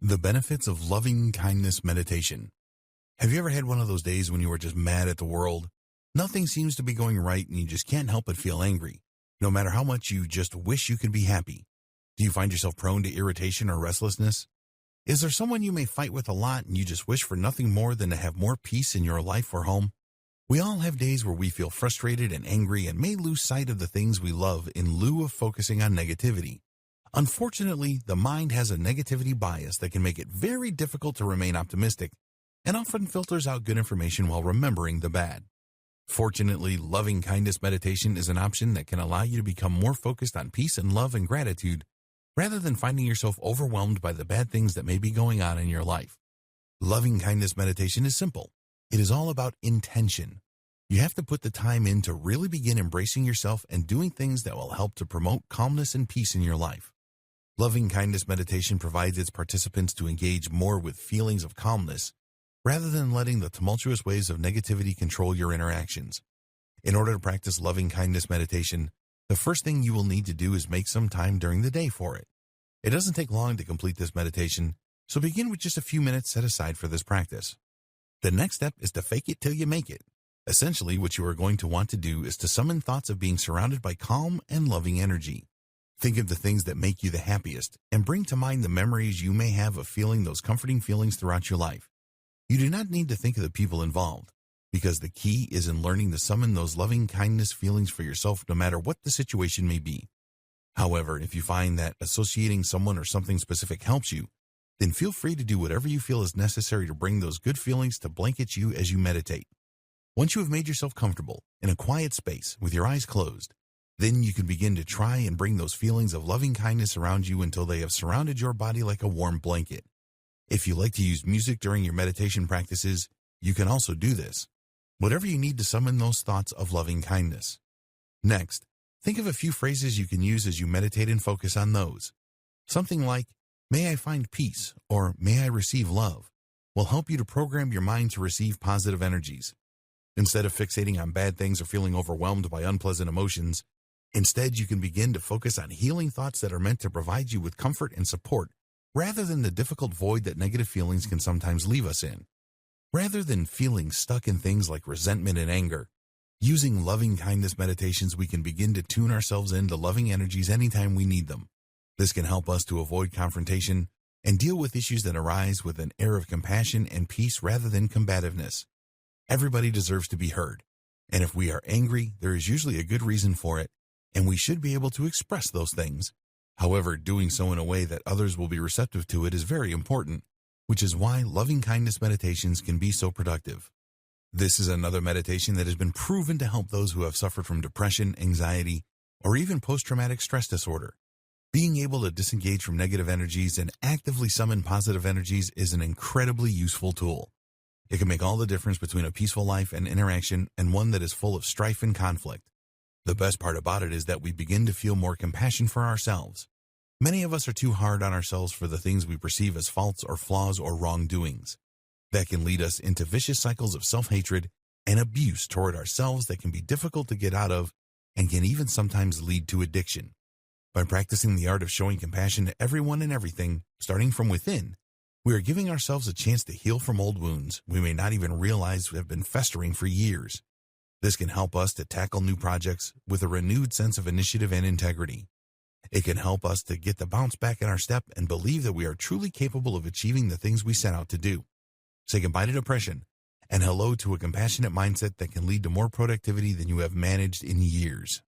The benefits of loving kindness meditation. Have you ever had one of those days when you were just mad at the world? Nothing seems to be going right and you just can't help but feel angry, no matter how much you just wish you could be happy. Do you find yourself prone to irritation or restlessness? Is there someone you may fight with a lot and you just wish for nothing more than to have more peace in your life or home? We all have days where we feel frustrated and angry and may lose sight of the things we love in lieu of focusing on negativity. Unfortunately, the mind has a negativity bias that can make it very difficult to remain optimistic and often filters out good information while remembering the bad. Fortunately, loving kindness meditation is an option that can allow you to become more focused on peace and love and gratitude rather than finding yourself overwhelmed by the bad things that may be going on in your life. Loving kindness meditation is simple. It is all about intention. You have to put the time in to really begin embracing yourself and doing things that will help to promote calmness and peace in your life. Loving kindness meditation provides its participants to engage more with feelings of calmness, rather than letting the tumultuous waves of negativity control your interactions. In order to practice loving kindness meditation, the first thing you will need to do is make some time during the day for it. It doesn't take long to complete this meditation, so begin with just a few minutes set aside for this practice. The next step is to fake it till you make it. Essentially, what you are going to want to do is to summon thoughts of being surrounded by calm and loving energy. Think of the things that make you the happiest and bring to mind the memories you may have of feeling those comforting feelings throughout your life. You do not need to think of the people involved, because the key is in learning to summon those loving kindness feelings for yourself no matter what the situation may be. However, if you find that associating someone or something specific helps you, then feel free to do whatever you feel is necessary to bring those good feelings to blanket you as you meditate. Once you have made yourself comfortable in a quiet space with your eyes closed, then you can begin to try and bring those feelings of loving kindness around you until they have surrounded your body like a warm blanket. If you like to use music during your meditation practices, you can also do this. Whatever you need to summon those thoughts of loving kindness. Next, think of a few phrases you can use as you meditate and focus on those. Something like, "May I find peace," or "May I receive love," will help you to program your mind to receive positive energies. Instead of fixating on bad things or feeling overwhelmed by unpleasant emotions, instead, you can begin to focus on healing thoughts that are meant to provide you with comfort and support, rather than the difficult void that negative feelings can sometimes leave us in. Rather than feeling stuck in things like resentment and anger, using loving kindness meditations, we can begin to tune ourselves into loving energies anytime we need them. This can help us to avoid confrontation and deal with issues that arise with an air of compassion and peace rather than combativeness. Everybody deserves to be heard, and if we are angry, there is usually a good reason for it, and we should be able to express those things. However, doing so in a way that others will be receptive to it is very important, which is why loving kindness meditations can be so productive. This is another meditation that has been proven to help those who have suffered from depression, anxiety, or even post-traumatic stress disorder. Being able to disengage from negative energies and actively summon positive energies is an incredibly useful tool. It can make all the difference between a peaceful life and interaction and one that is full of strife and conflict. The best part about it is that we begin to feel more compassion for ourselves. Many of us are too hard on ourselves for the things we perceive as faults or flaws or wrongdoings. That can lead us into vicious cycles of self-hatred and abuse toward ourselves that can be difficult to get out of and can even sometimes lead to addiction. By practicing the art of showing compassion to everyone and everything, starting from within, we are giving ourselves a chance to heal from old wounds we may not even realize have been festering for years. This can help us to tackle new projects with a renewed sense of initiative and integrity. It can help us to get the bounce back in our step and believe that we are truly capable of achieving the things we set out to do. Say goodbye to depression and hello to a compassionate mindset that can lead to more productivity than you have managed in years.